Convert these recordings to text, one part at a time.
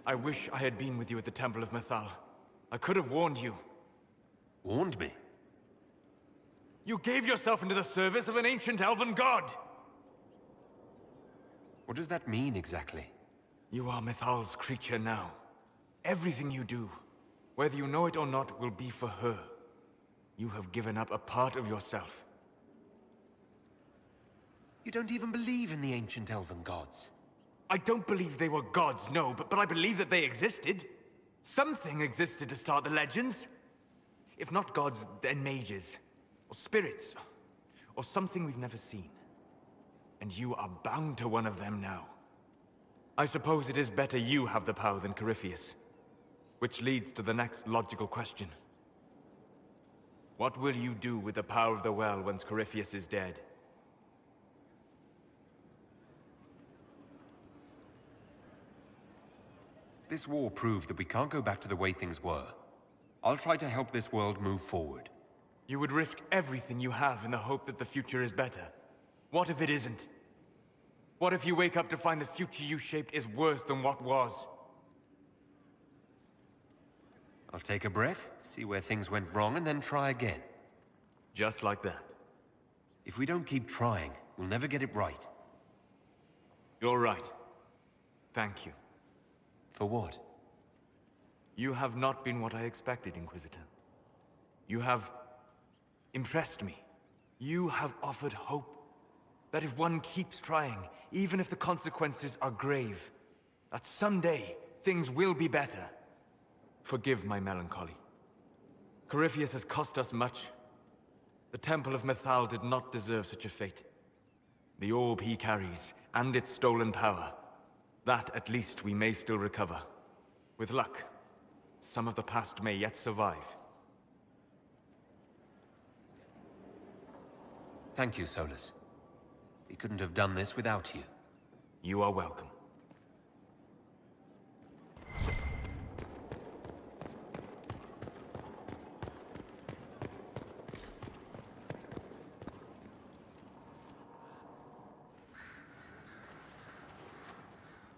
I wish I had been with you at the Temple of Mythal. I could have warned you. Warned me? You gave yourself into the service of an ancient elven god! What does that mean exactly? You are Mythal's creature now. Everything you do, whether you know it or not, will be for her. You have given up a part of yourself. You don't even believe in the ancient elven gods. I don't believe they were gods, no, but I believe that they existed. Something existed to start the legends. If not gods, then mages. Or spirits. Or something we've never seen. And you are bound to one of them now. I suppose it is better you have the power than Corypheus. Which leads to the next logical question. What will you do with the power of the well once Corypheus is dead? This war proved that we can't go back to the way things were. I'll try to help this world move forward. You would risk everything you have in the hope that the future is better. What if it isn't? What if you wake up to find the future you shaped is worse than what was? I'll take a breath, see where things went wrong, and then try again. Just like that. If we don't keep trying, we'll never get it right. You're right. Thank you. For what? You have not been what I expected, Inquisitor. You have impressed me. You have offered hope. That if one keeps trying, even if the consequences are grave, that someday things will be better. Forgive my melancholy. Corypheus has cost us much. The Temple of Mythal did not deserve such a fate. The orb he carries, and its stolen power, that at least we may still recover. With luck, some of the past may yet survive. Thank you, Solus. We couldn't have done this without you. You are welcome.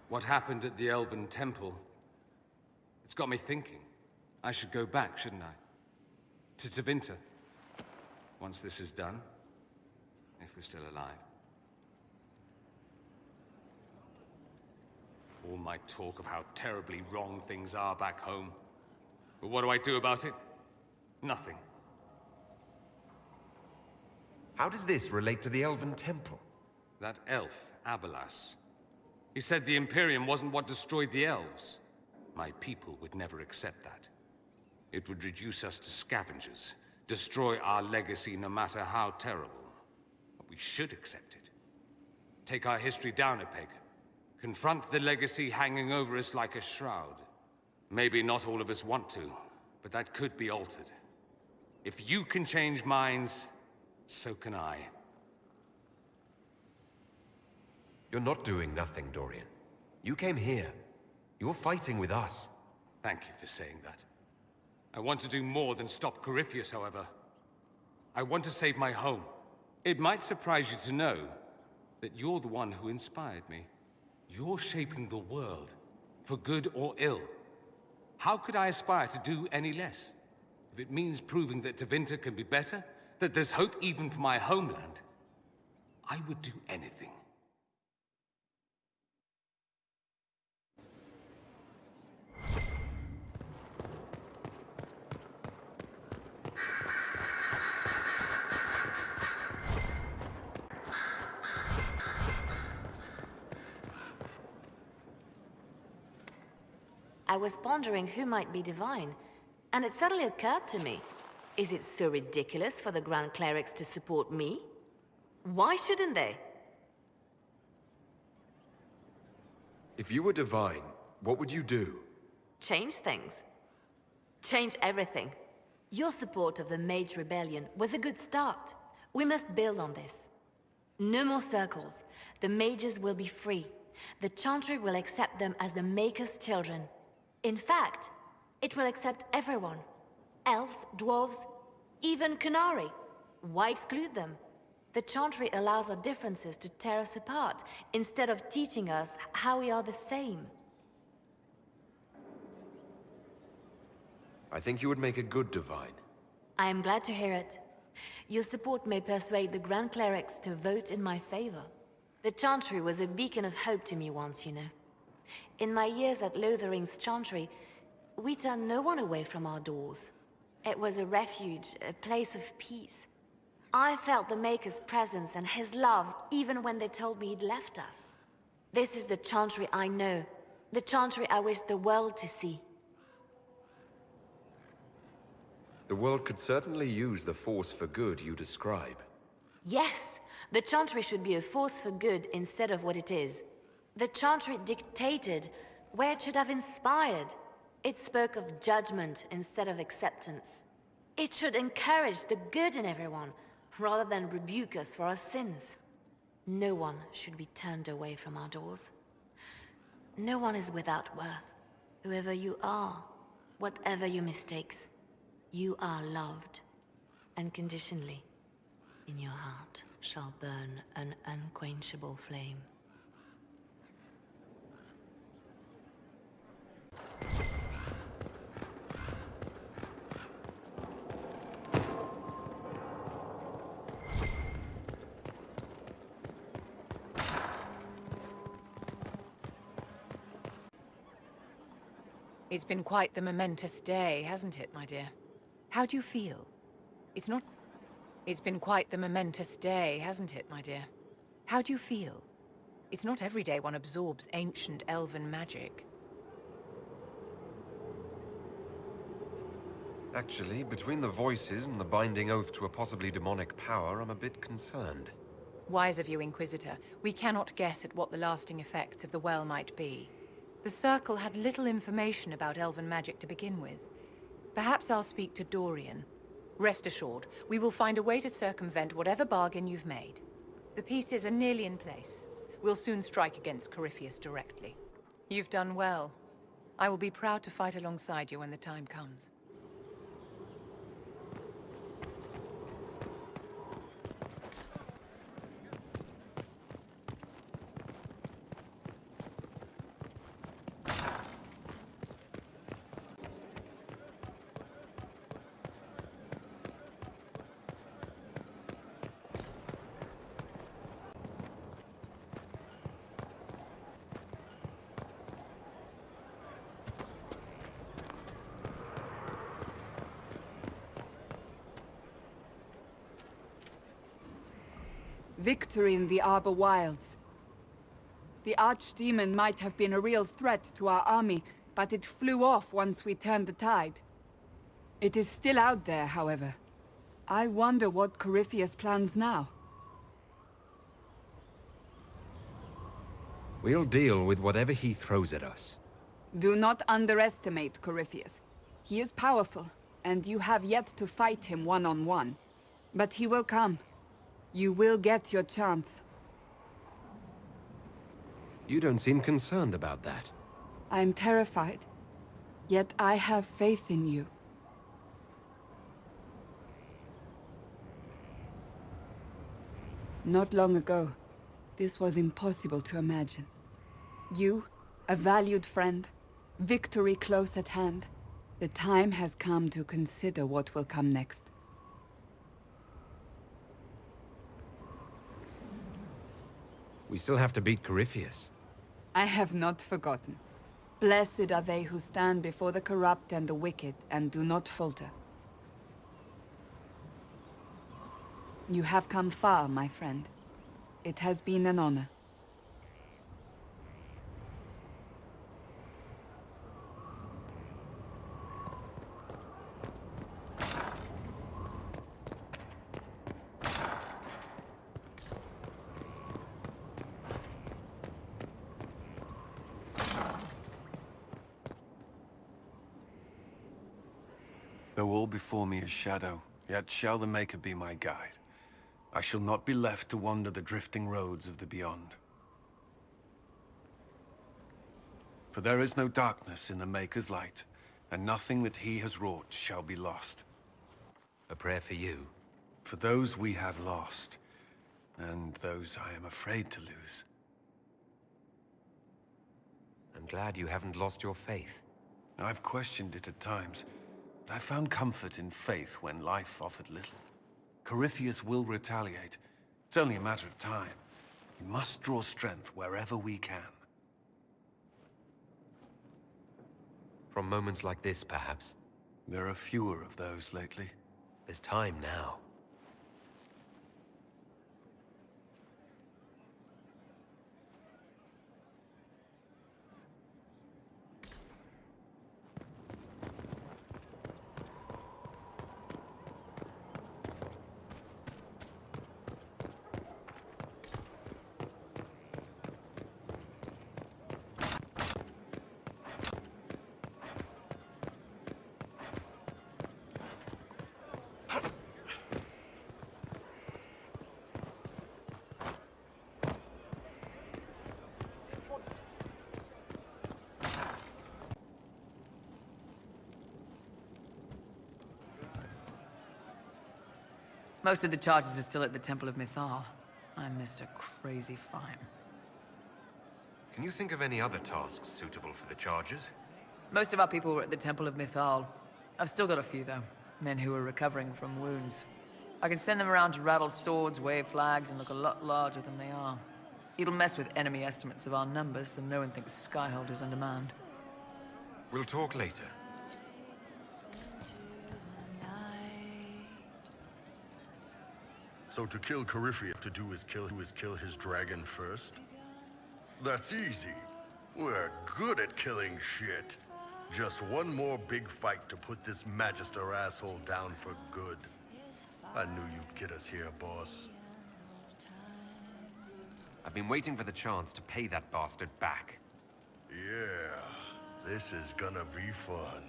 What happened at the Elven Temple? It's got me thinking. I should go back, shouldn't I? To Tevinter. Once this is done. If we're still alive. All my talk of how terribly wrong things are back home. But what do I do about it? Nothing. How does this relate to the Elven Temple? That elf, Abelas. He said the Imperium wasn't what destroyed the elves. My people would never accept that. It would reduce us to scavengers, destroy our legacy no matter how terrible. But we should accept it. Take our history down a peg. Confront the legacy hanging over us like a shroud. Maybe not all of us want to, but that could be altered. If you can change minds, so can I. You're not doing nothing, Dorian. You came here. You're fighting with us. Thank you for saying that. I want to do more than stop Corypheus, however. I want to save my home. It might surprise you to know that you're the one who inspired me. You're shaping the world, for good or ill. How could I aspire to do any less? If it means proving that Tevinter can be better, that there's hope even for my homeland, I would do anything. I was pondering who might be divine, and it suddenly occurred to me. Is it so ridiculous for the Grand Clerics to support me? Why shouldn't they? If you were divine, what would you do? Change things. Change everything. Your support of the Mage Rebellion was a good start. We must build on this. No more circles. The mages will be free. The Chantry will accept them as the Maker's children. In fact, it will accept everyone. Elves, dwarves, even Canary. Why exclude them? The Chantry allows our differences to tear us apart, instead of teaching us how we are the same. I think you would make a good divine. I am glad to hear it. Your support may persuade the Grand Clerics to vote in my favor. The Chantry was a beacon of hope to me once, you know. In my years at Lothering's Chantry, we turned no one away from our doors. It was a refuge, a place of peace. I felt the Maker's presence and his love even when they told me he'd left us. This is the Chantry I know, the Chantry I wish the world to see. The world could certainly use the force for good you describe. Yes, the Chantry should be a force for good instead of what it is. The Chantry dictated where it should have inspired. It spoke of judgment instead of acceptance. It should encourage the good in everyone, rather than rebuke us for our sins. No one should be turned away from our doors. No one is without worth. Whoever you are, whatever your mistakes, you are loved. Unconditionally. In your heart shall burn an unquenchable flame. It's been quite the momentous day, hasn't it, my dear? How do you feel? It's been quite the momentous day, hasn't it, my dear? How do you feel? It's not every day one absorbs ancient elven magic. Actually, between the voices and the binding oath to a possibly demonic power, I'm a bit concerned. Wise of you, Inquisitor. We cannot guess at what the lasting effects of the well might be. The Circle had little information about elven magic to begin with. Perhaps I'll speak to Dorian. Rest assured, we will find a way to circumvent whatever bargain you've made. The pieces are nearly in place. We'll soon strike against Corypheus directly. You've done well. I will be proud to fight alongside you when the time comes. Victory in the Arbor Wilds. The Archdemon might have been a real threat to our army, but it flew off once we turned the tide. It is still out there, however. I wonder what Corypheus plans now. We'll deal with whatever he throws at us. Do not underestimate Corypheus. He is powerful, and you have yet to fight him one-on-one. But he will come. You will get your chance. You don't seem concerned about that. I'm terrified. Yet I have faith in you. Not long ago, this was impossible to imagine. You, a valued friend, victory close at hand. The time has come to consider what will come next. We still have to beat Corypheus. I have not forgotten. Blessed are they who stand before the corrupt and the wicked and do not falter. You have come far, my friend. It has been an honor. Though all before me is shadow, yet shall the Maker be my guide. I shall not be left to wander the drifting roads of the beyond. For there is no darkness in the Maker's light, and nothing that he has wrought shall be lost. A prayer for you. For those we have lost, and those I am afraid to lose. I'm glad you haven't lost your faith. I've questioned it at times, I found comfort in faith when life offered little. Corypheus will retaliate. It's only a matter of time. We must draw strength wherever we can. From moments like this, perhaps. There are fewer of those lately. There's time now. Most of the charges are still at the Temple of Mythal. I'm Mr. Crazy Fine. Can you think of any other tasks suitable for the charges? Most of our people were at the Temple of Mythal. I've still got a few, though. Men who are recovering from wounds. I can send them around to rattle swords, wave flags, and look a lot larger than they are. It'll mess with enemy estimates of our numbers, so no one thinks Skyhold is undermanned. We'll talk later. So to kill Corypheus, to do is kill his dragon first? That's easy. We're good at killing shit. Just one more big fight to put this Magister asshole down for good. I knew you'd get us here, boss. I've been waiting for the chance to pay that bastard back. Yeah, this is gonna be fun.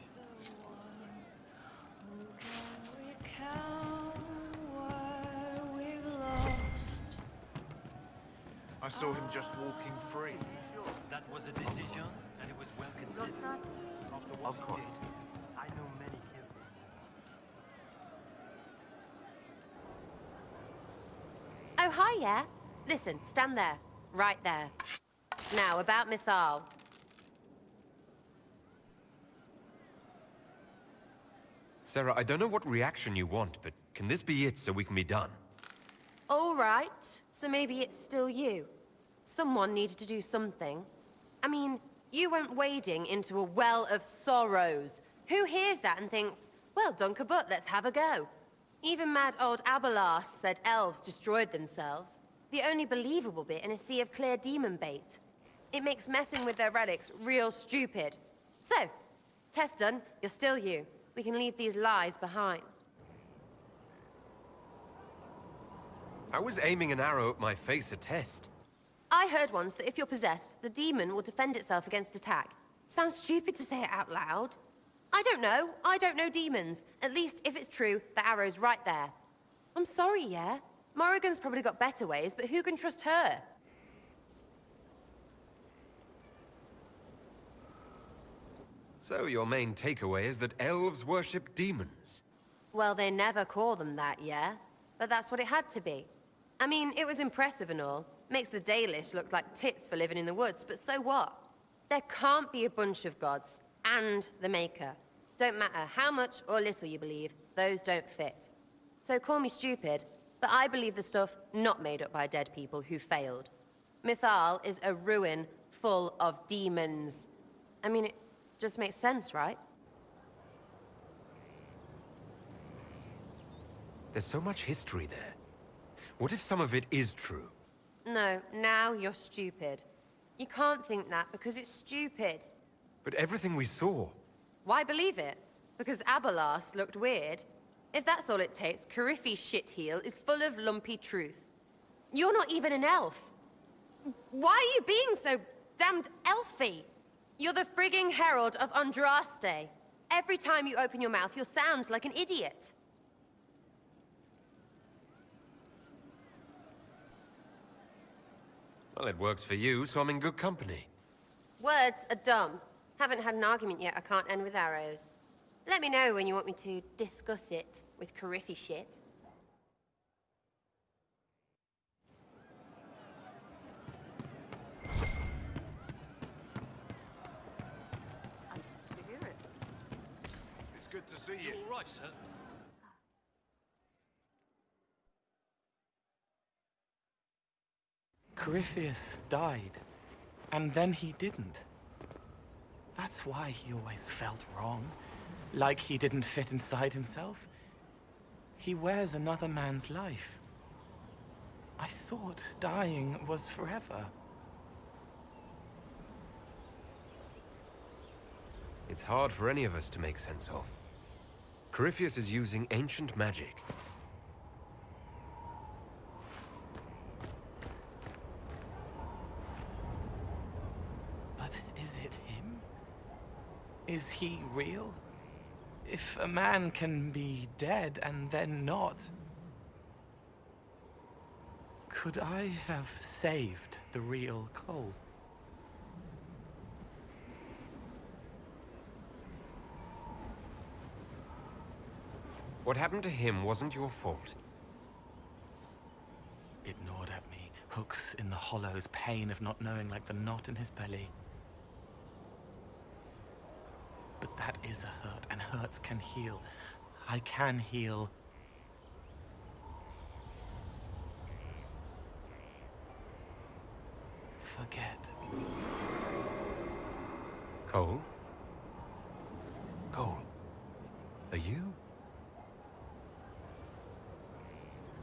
I saw him just walking free. That was a decision, and it was well considered. After what he did, I know many killed him. Oh, hi, yeah? Listen, stand there. Right there. Now, about Mythal. Sarah, I don't know what reaction you want, but can this be it so we can be done? All right. So maybe it's still you. Someone needed to do something. I mean, you went wading into a well of sorrows. Who hears that and thinks, well, dunk a butt, let's have a go? Even mad old Abelas said elves destroyed themselves. The only believable bit in a sea of clear demon bait. It makes messing with their relics real stupid. So, test done, you're still you. We can leave these lies behind. How was aiming an arrow at my face a test? I heard once that if you're possessed, the demon will defend itself against attack. Sounds stupid to say it out loud. I don't know. I don't know demons. At least, if it's true, the arrow's right there. I'm sorry, yeah? Morrigan's probably got better ways, but who can trust her? So your main takeaway is that elves worship demons? Well, they never call them that, yeah? But that's what it had to be. I mean, it was impressive and all. Makes the Dalish look like tits for living in the woods, but so what? There can't be a bunch of gods, and the Maker. Don't matter how much or little you believe, those don't fit. So call me stupid, but I believe the stuff not made up by dead people who failed. Mythal is a ruin full of demons. I mean, it just makes sense, right? There's so much history there. What if some of it is true? No, now you're stupid. You can't think that because it's stupid. But everything we saw... Why believe it? Because Abelas looked weird? If that's all it takes, Corypheus' shitheel is full of lumpy truth. You're not even an elf. Why are you being so damned elfy? You're the frigging herald of Andraste. Every time you open your mouth, you'll sound like an idiot. Well, it works for you, so I'm in good company. Words are dumb. Haven't had an argument yet I can't end with arrows. Let me know when you want me to discuss it with Corypheus shit. It's good to see you. all right, sir? Corypheus died, and then he didn't. That's why he always felt wrong, like he didn't fit inside himself. He wears another man's life. I thought dying was forever. It's hard for any of us to make sense of. Corypheus is using ancient magic. But is it him? Is he real? If a man can be dead and then not... Could I have saved the real Cole? What happened to him wasn't your fault. It gnawed at me, hooks in the hollows, pain of not knowing like the knot in his belly. But that is a hurt, and hurts can heal. I can heal. Forget. Cole? Cole? Are you?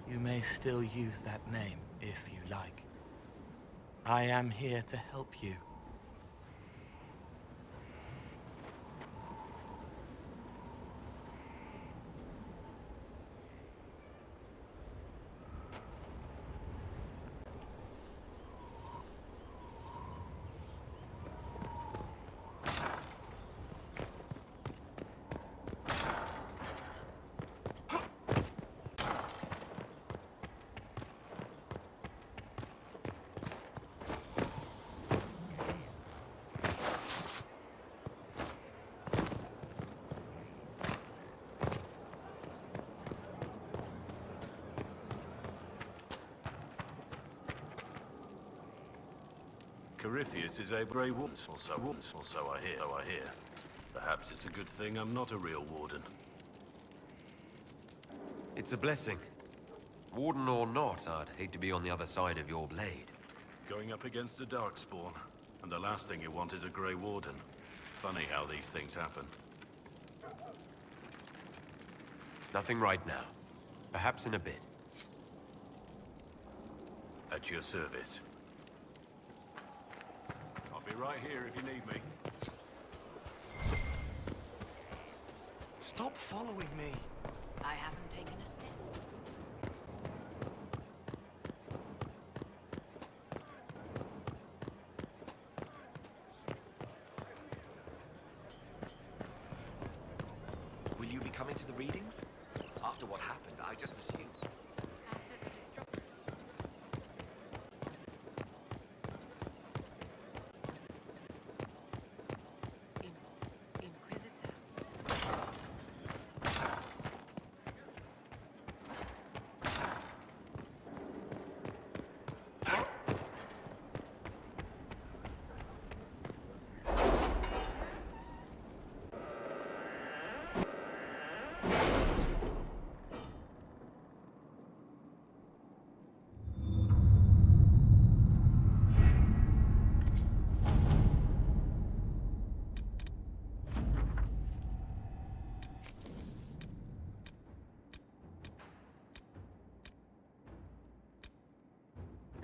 You may still use that name, if you like. I am here to help you. Corypheus is a grey warden, or so I hear. Perhaps it's a good thing I'm not a real warden. It's a blessing. Warden or not, I'd hate to be on the other side of your blade. Going up against a darkspawn, and the last thing you want is a grey warden. Funny how these things happen. Nothing right now. Perhaps in a bit. At your service. I'll be right here if you need me. Stop following me. I haven't taken a step. Will you be coming to the readings? After what happened, I just assumed.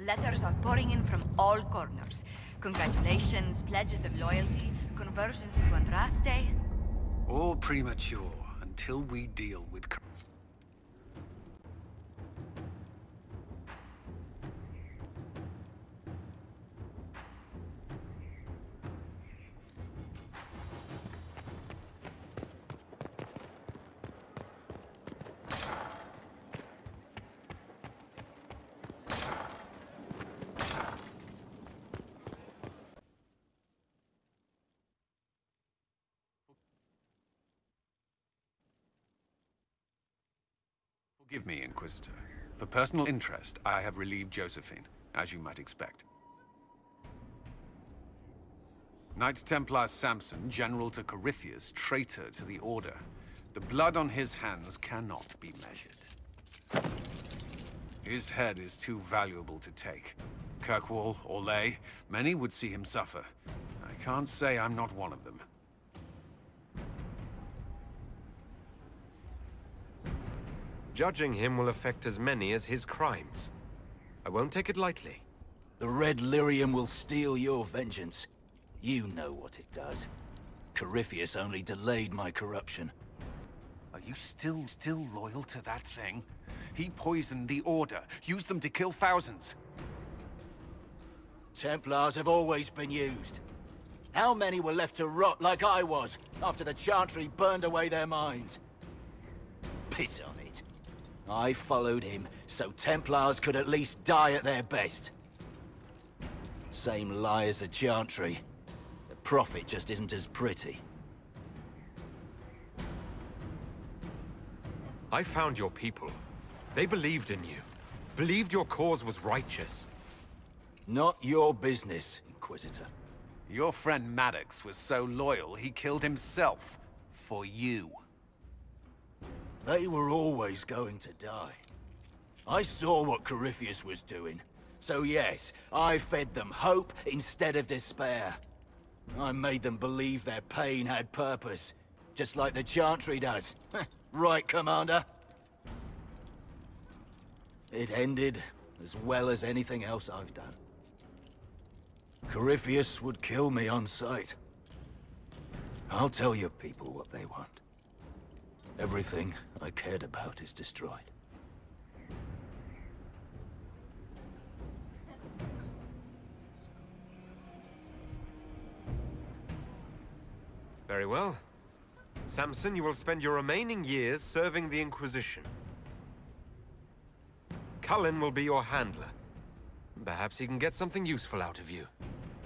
Letters are pouring in from all corners. Congratulations, pledges of loyalty, conversions to Andraste. All premature until we deal with... Forgive me, Inquisitor. For personal interest, I have relieved Josephine, as you might expect. Knight Templar Samson, general to Corypheus, traitor to the Order. The blood on his hands cannot be measured. His head is too valuable to take. Kirkwall, Orlais, many would see him suffer. I can't say I'm not one of them. Judging him will affect as many as his crimes. I won't take it lightly. The Red Lyrium will steal your vengeance. You know what it does. Corypheus only delayed my corruption. Are you still loyal to that thing? He poisoned the Order, used them to kill thousands. Templars have always been used. How many were left to rot like I was, after the Chantry burned away their minds? Piss on it. I followed him, so Templars could at least die at their best. Same lie as the Chantry. The profit just isn't as pretty. I found your people. They believed in you. Believed your cause was righteous. Not your business, Inquisitor. Your friend Maddox was so loyal, he killed himself. For you. They were always going to die. I saw what Corypheus was doing. So yes, I fed them hope instead of despair. I made them believe their pain had purpose. Just like the Chantry does. Right, Commander? It ended as well as anything else I've done. Corypheus would kill me on sight. I'll tell your people what they want. Everything I cared about is destroyed. Very well. Samson, you will spend your remaining years serving the Inquisition. Cullen will be your handler. Perhaps he can get something useful out of you.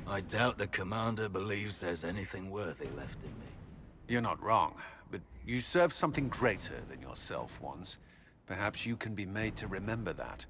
I doubt the Commander believes there's anything worthy left in me. You're not wrong, but you served something greater than yourself once. Perhaps you can be made to remember that.